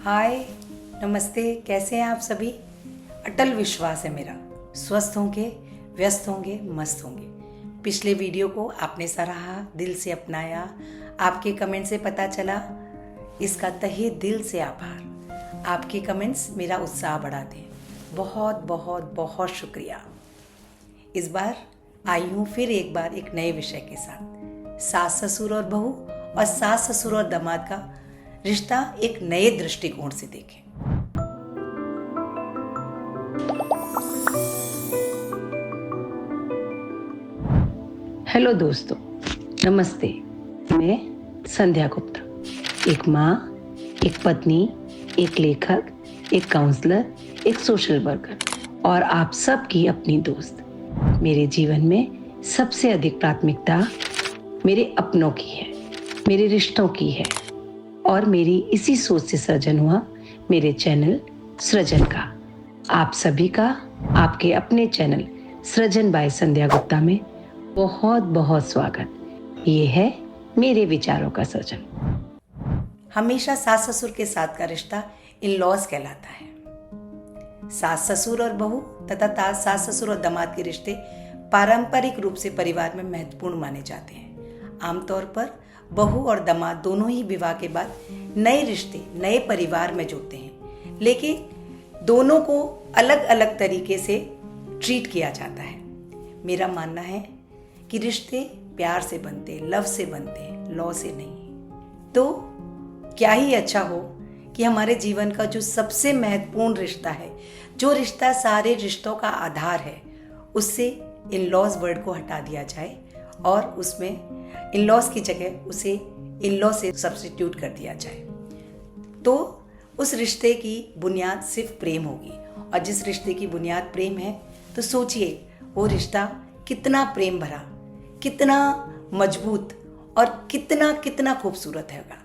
हाय, नमस्ते। कैसे हैं आप सभी? अटल विश्वास है मेरा, स्वस्थ होंगे, व्यस्त होंगे, मस्त होंगे। पिछले वीडियो को आपने सराहा, दिल से अपनाया, आपके कमेंट से पता चला, इसका तहे दिल से आभार। आपके कमेंट्स मेरा उत्साह बढ़ाते हैं। बहुत बहुत बहुत शुक्रिया। इस बार आई हूँ फिर एक बार एक नए विषय के साथ, सास ससुर और बहू और सास ससुर और दामाद का रिश्ता एक नए दृष्टिकोण से देखें। हेलो दोस्तों, नमस्ते। मैं संध्या गुप्ता, एक माँ, एक पत्नी, एक लेखक, एक काउंसलर, एक सोशल वर्कर और आप सबकी अपनी दोस्त। मेरे जीवन में सबसे अधिक प्राथमिकता मेरे अपनों की है, मेरे रिश्तों की है और मेरी इसी सोच से सृजन हुआ मेरे चैनल सृजन का। आप सभी का आपके अपने चैनल सृजन बाय संध्या गुप्ता में बहुत बहुत स्वागत। ये है मेरे विचारों का सृजन। हमेशा सास ससुर के साथ का रिश्ता इन लॉज कहलाता है। सास ससुर और बहू तथा सास ससुर और दामाद के रिश्ते पारंपरिक रूप से परिवार में महत्वपूर्ण माने जाते हैं। आमतौर पर बहू और दामाद दोनों ही विवाह के बाद नए रिश्ते, नए परिवार में जुड़ते हैं, लेकिन दोनों को अलग अलग तरीके से ट्रीट किया जाता है। मेरा मानना है कि रिश्ते प्यार से बनते हैं, लव से बनते हैं, लॉ से नहीं। तो क्या ही अच्छा हो कि हमारे जीवन का जो सबसे महत्वपूर्ण रिश्ता है, जो रिश्ता सारे रिश्तों का आधार है, उससे इन लॉज वर्ड को हटा दिया जाए और उसमें इन लॉज की जगह उसे इन लॉ से सब्स्टिट्यूट कर दिया जाए। तो उस रिश्ते की बुनियाद सिर्फ प्रेम होगी, और जिस रिश्ते की बुनियाद प्रेम है तो सोचिए वो रिश्ता कितना प्रेम भरा, कितना मजबूत और कितना कितना खूबसूरत होगा।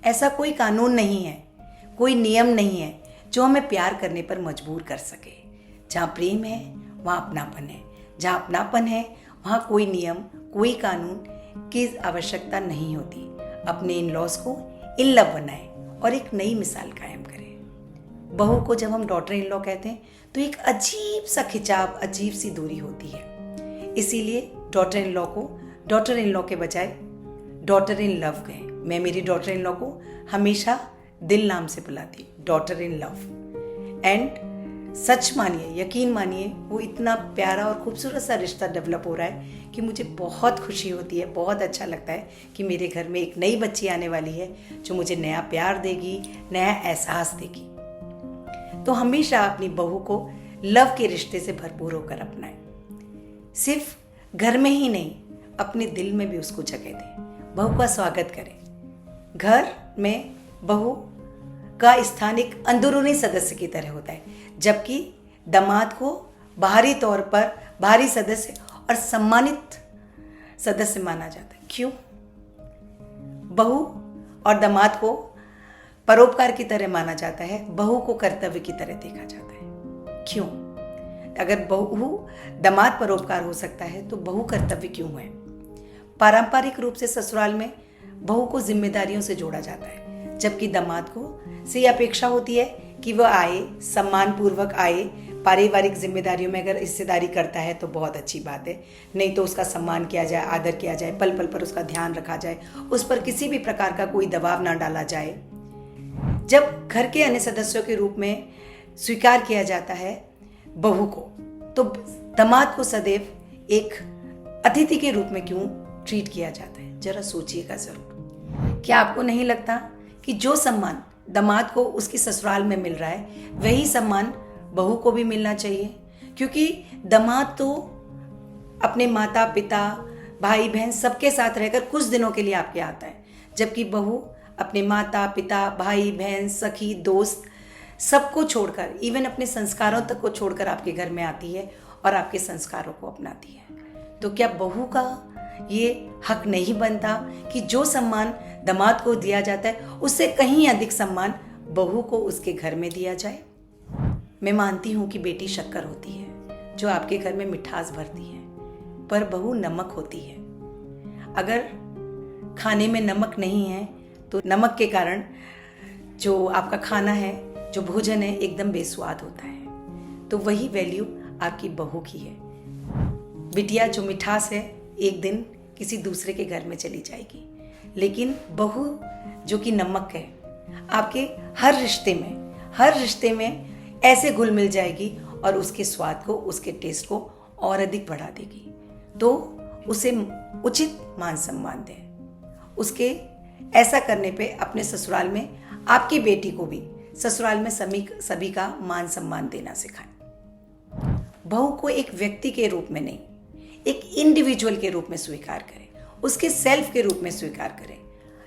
ऐसा कोई कानून नहीं है, कोई नियम नहीं है जो हमें प्यार करने पर मजबूर कर सके। जहाँ प्रेम है वहाँ अपनापन है, जहाँ अपनापन है वहाँ कोई नियम, कोई कानून की आवश्यकता नहीं होती। अपने इन लॉज को इन लव बनाएं और एक नई मिसाल कायम करें। बहू को जब हम डॉटर इन लॉ कहते हैं तो एक अजीब सा खिंचाव, अजीब सी दूरी होती है। इसीलिए डॉटर इन लॉ को डॉटर इन लॉ के बजाय डॉटर इन लव कहें। मैं मेरी डॉटर इन लॉ को हमेशा दिल नाम से बुलाती, daughter in love. And such मानिए, यकीन मानिए, वो इतना प्यारा और खूबसूरत सा रिश्ता डेवलप हो रहा है कि मुझे बहुत खुशी होती है, बहुत अच्छा लगता है कि मेरे घर में एक नई बच्ची आने वाली है जो मुझे नया प्यार देगी, नया एहसास देगी। तो हमेशा अपनी बहू को लव के रिश्ते से भरपूर होकर अपनाएं। सिर्फ घर में ही नहीं, अपने दिल में भी उसको जगह दें, बहू का स्वागत करें। घर में बहू का स्थान एक अंदरूनी सदस्य की तरह होता है, जबकि दामाद को बाहरी तौर पर बाहरी सदस्य और सम्मानित सदस्य माना जाता है। क्यों? बहू और दामाद को परोपकार की तरह माना जाता है, बहू को कर्तव्य की तरह देखा जाता है। क्यों? अगर बहू दामाद परोपकार हो सकता है तो बहू कर्तव्य क्यों है? पारंपरिक रूप से ससुराल में बहू को जिम्मेदारियों से जोड़ा जाता है, जबकि दामाद को से अपेक्षा होती है कि वह आए, सम्मान पूर्वक आए। पारिवारिक जिम्मेदारियों में अगर हिस्सेदारी करता है तो बहुत अच्छी बात है, नहीं तो उसका सम्मान किया जाए, आदर किया जाए, पल पल पर उसका ध्यान रखा जाए, उस पर किसी भी प्रकार का कोई दबाव ना डाला जाए। जब घर के अन्य सदस्यों के रूप में स्वीकार किया जाता है बहू को, तो दामाद को सदैव एक अतिथि के रूप में क्यों ट्रीट किया जाता है? जरा सोचिएगा जरूर। क्या आपको नहीं लगता कि जो सम्मान दामाद को उसकी ससुराल में मिल रहा है वही सम्मान बहू को भी मिलना चाहिए? क्योंकि दामाद तो अपने माता पिता, भाई बहन सबके साथ रहकर कुछ दिनों के लिए आपके आता है, जबकि बहू अपने माता पिता, भाई बहन, सखी, दोस्त सबको छोड़कर, इवन अपने संस्कारों तक को छोड़कर आपके घर में आती है और आपके संस्कारों को अपनाती है। तो क्या बहू का ये हक नहीं बनता कि जो सम्मान दामाद को दिया जाता है उससे कहीं अधिक सम्मान बहू को उसके घर में दिया जाए? मैं मानती हूँ कि बेटी शक्कर होती है जो आपके घर में मिठास भरती है, पर बहू नमक होती है। अगर खाने में नमक नहीं है तो नमक के कारण जो आपका खाना है, जो भोजन है, एकदम बेस्वाद होता है। तो वही वैल्यू आपकी बहू की है। बिटिया जो मिठास है एक दिन किसी दूसरे के घर में चली जाएगी, लेकिन बहू जो कि नमक है आपके हर रिश्ते में ऐसे घुल मिल जाएगी और उसके स्वाद को, उसके टेस्ट को और अधिक बढ़ा देगी। तो उसे उचित मान सम्मान दें। उसके ऐसा करने पे अपने ससुराल में आपकी बेटी को भी ससुराल में सभी का मान सम्मान देना सिखाएं। बहू को एक व्यक्ति के रूप में नहीं, एक इंडिविजुअल के रूप में स्वीकार करें, उसके सेल्फ के रूप में स्वीकार करें।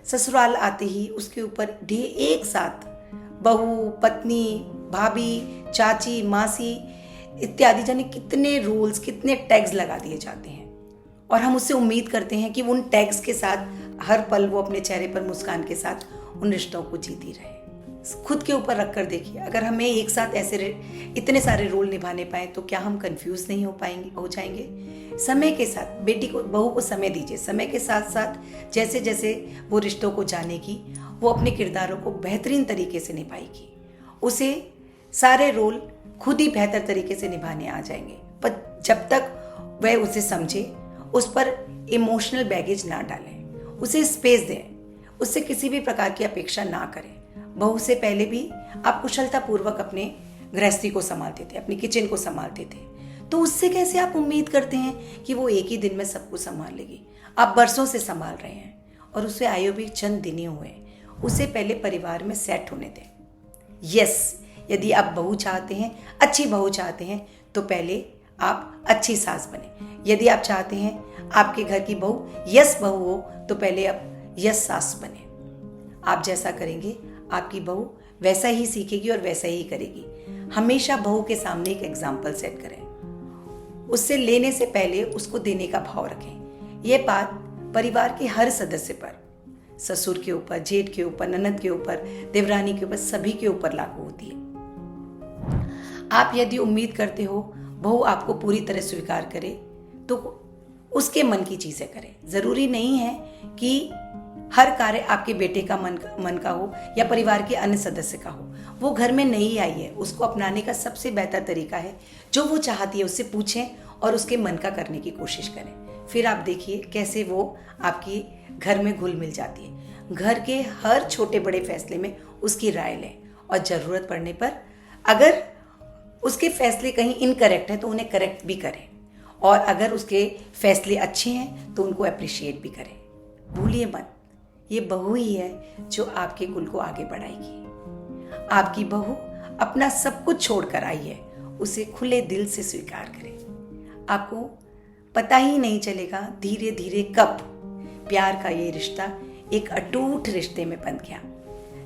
ससुराल आते ही उसके ऊपर एक साथ बहू, पत्नी, भाभी, चाची, मासी इत्यादि जाने कितने रूल्स, कितने टैग्स लगा दिए जाते हैं और हम उससे उम्मीद करते हैं कि उन टैग्स के साथ हर पल वो अपने चेहरे पर मुस्कान के साथ उन रिश्तों को जीती रहे। खुद के ऊपर रख कर देखिए, अगर हमें एक साथ ऐसे इतने सारे रोल निभाने पाए तो क्या हम कंफ्यूज नहीं हो जाएंगे। समय के साथ बहू को समय दीजिए। समय के साथ साथ जैसे जैसे वो रिश्तों को जानेगी, वो अपने किरदारों को बेहतरीन तरीके से निभाएगी। उसे सारे रोल खुद ही बेहतर तरीके से निभाने आ जाएंगे। पर जब तक वह उसे समझे, उस पर इमोशनल बैगेज ना डालें, उसे स्पेस दें, उससे किसी भी प्रकार की अपेक्षा ना करें। बहू से पहले भी आप कुशलतापूर्वक अपने गृहस्थी को संभालते थे, अपनी किचन को संभालते थे, तो उससे कैसे आप उम्मीद करते हैं कि वो एक ही दिन में सब कुछ संभाल लेगी। आप बरसों से संभाल रहे हैं और उसे आए भी चंद दिन ही हुए। उसे पहले परिवार में सेट होने दें। यस, यदि आप बहू चाहते हैं, अच्छी बहू चाहते हैं, तो पहले आप अच्छी सास बने। यदि आप चाहते हैं आपके घर की बहू यस बहू हो, तो पहले आप यस सास बने। आप जैसा करेंगे आपकी बहू वैसा ही सीखेगी और वैसा ही करेगी। हमेशा बहू के सामने एक एग्जाम्पल सेट करें। उससे लेने से पहले उसको देने का भाव रखें। यह बात परिवार के हर सदस्य पर, ससुर के ऊपर, जेठ के ऊपर, ननद के ऊपर, देवरानी के ऊपर, सभी के ऊपर लागू होती है। आप यदि उम्मीद करते हो बहू आपको पूरी तरह स्वीकार करे, तो उसके मन की चीजें करें। जरूरी नहीं है कि हर कार्य आपके बेटे का मन का हो या परिवार के अन्य सदस्य का हो। वो घर में नई आई है, उसको अपनाने का सबसे बेहतर तरीका है जो वो चाहती है उससे पूछें और उसके मन का करने की कोशिश करें। फिर आप देखिए कैसे वो आपकी घर में घुल मिल जाती है। घर के हर छोटे बड़े फैसले में उसकी राय लें और ज़रूरत पड़ने पर अगर उसके फैसले कहीं इनकरेक्ट हैं तो उन्हें करेक्ट भी करें, और अगर उसके फैसले अच्छे हैं तो उनको अप्रिशिएट भी करें। भूलिए मत, ये बहू ही है जो आपके कुल को आगे बढ़ाएगी। आपकी बहू अपना सब कुछ छोड़कर आई है, उसे खुले दिल से स्वीकार करें। आपको पता ही नहीं चलेगा धीरे धीरे कब प्यार का ये रिश्ता एक अटूट रिश्ते में बन गया।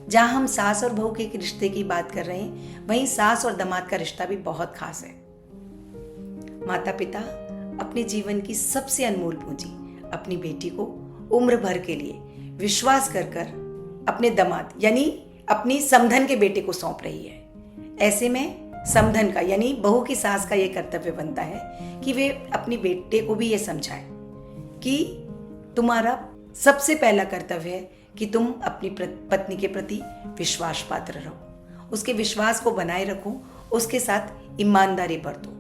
जहां हम सास और बहू के रिश्ते की बात कर रहे हैं, वहीं सास और दामाद का रिश्ता भी बहुत खास है। माता पिता अपने जीवन की सबसे अनमोल पूंजी अपनी बेटी को उम्र भर के लिए विश्वास कर अपने दामाद यानी अपनी समधन के बेटे को सौंप रही है। ऐसे में समधन का यानी बहू की सास का यह कर्तव्य बनता है कि वे अपनी बेटे को भी ये समझाए कि तुम्हारा सबसे पहला कर्तव्य है कि तुम अपनी पत्नी के प्रति विश्वास पात्र रहो, उसके विश्वास को बनाए रखो, उसके साथ ईमानदारी बरतो।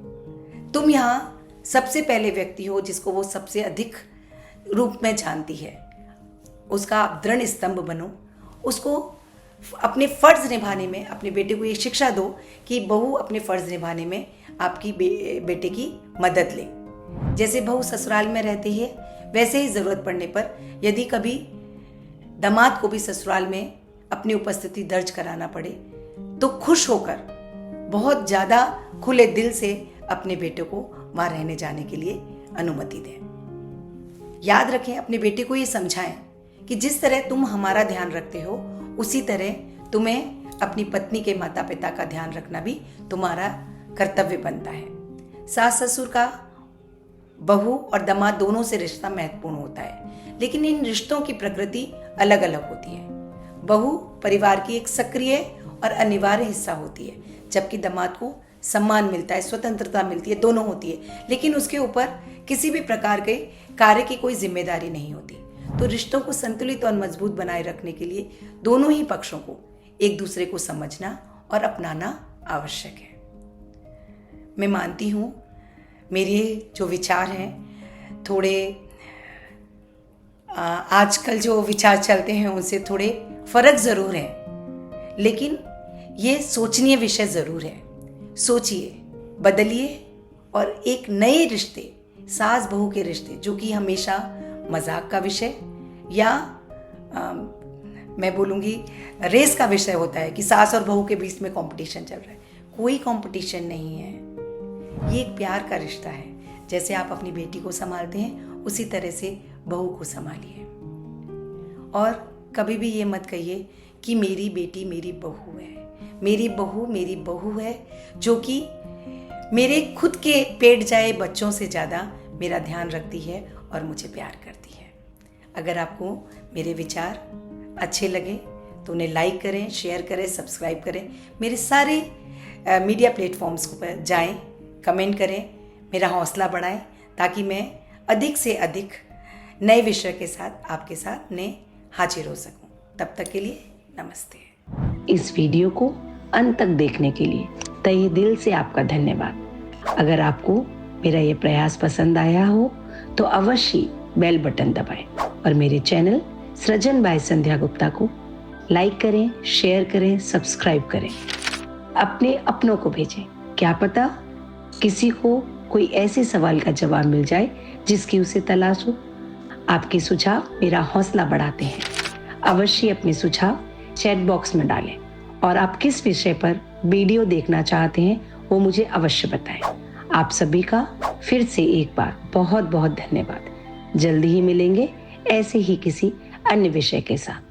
तुम यहाँ सबसे पहले व्यक्ति हो जिसको वो सबसे अधिक रूप में जानती है, उसका आप दृढ़ स्तंभ बनो। उसको अपने फर्ज निभाने में अपने बेटे को ये शिक्षा दो कि बहू अपने फर्ज निभाने में आपकी बेटे की मदद ले। जैसे बहू ससुराल में रहती है, वैसे ही ज़रूरत पड़ने पर यदि कभी दामाद को भी ससुराल में अपनी उपस्थिति दर्ज कराना पड़े तो खुश होकर बहुत ज़्यादा खुले दिल से अपने बेटे को वहाँ रहने जाने के लिए अनुमति दें। याद रखें, अपने बेटे को ये समझाएं कि जिस तरह तुम हमारा ध्यान रखते हो उसी तरह तुम्हें अपनी पत्नी के माता पिता का ध्यान रखना भी तुम्हारा कर्तव्य बनता है। सास ससुर का बहू और दामाद दोनों से रिश्ता महत्वपूर्ण होता है, लेकिन इन रिश्तों की प्रकृति अलग अलग होती है। बहू परिवार की एक सक्रिय और अनिवार्य हिस्सा होती है, जबकि दामाद को सम्मान मिलता है, स्वतंत्रता मिलती है, दोनों होती है, लेकिन उसके ऊपर किसी भी प्रकार के कार्य की कोई जिम्मेदारी नहीं होती। तो रिश्तों को संतुलित और मजबूत बनाए रखने के लिए दोनों ही पक्षों को एक दूसरे को समझना और अपनाना आवश्यक है। मैं मानती हूँ मेरे जो विचार हैं थोड़े आजकल जो विचार चलते हैं उनसे थोड़े फर्क ज़रूर है, लेकिन ये सोचनीय विषय ज़रूर है। सोचिए, बदलिए और एक नए रिश्ते, सास बहू के रिश्ते, जो कि हमेशा मजाक का विषय या मैं बोलूँगी रेस का विषय होता है कि सास और बहू के बीच में कंपटीशन चल रहा है। कोई कंपटीशन नहीं है, ये एक प्यार का रिश्ता है। जैसे आप अपनी बेटी को संभालते हैं उसी तरह से बहू को संभालिए। और कभी भी ये मत कहिए कि मेरी बेटी मेरी बहू है, मेरी बहू है, जो कि मेरे खुद के पेट जाए बच्चों से ज़्यादा मेरा ध्यान रखती है और मुझे प्यार करती है। अगर आपको मेरे विचार अच्छे लगे तो उन्हें लाइक करें, शेयर करें, सब्सक्राइब करें। मेरे सारे मीडिया प्लेटफॉर्म्स पर जाएं, कमेंट करें, मेरा हौसला बढ़ाएं, ताकि मैं अधिक से अधिक नए विषय के साथ आपके साथ हाजिर हो सकूं। तब तक के लिए नमस्ते। इस वीडियो को अंत तक देखने के लिए तहे दिल से आपका धन्यवाद। अगर आपको मेरा ये प्रयास पसंद आया हो तो अवश्य बेल बटन दबाएं और मेरे चैनल सृजन बाय संध्या गुप्ता को लाइक करें, शेयर करें, सब्सक्राइब करें। अपने अपनों को भेजें, क्या पता किसी को कोई ऐसे सवाल का जवाब मिल जाए जिसकी उसे तलाश हो। आपके सुझाव मेरा हौसला बढ़ाते हैं। अवश्य अपने सुझाव चैट बॉक्स में डालें और आप किस विषय पर वीडियो देखना चाहते हैं वो मुझे अवश्य बताएं। आप सभी का फिर से एक बार बहुत बहुत धन्यवाद। जल्दी ही मिलेंगे ऐसे ही किसी अन्य विषय के साथ।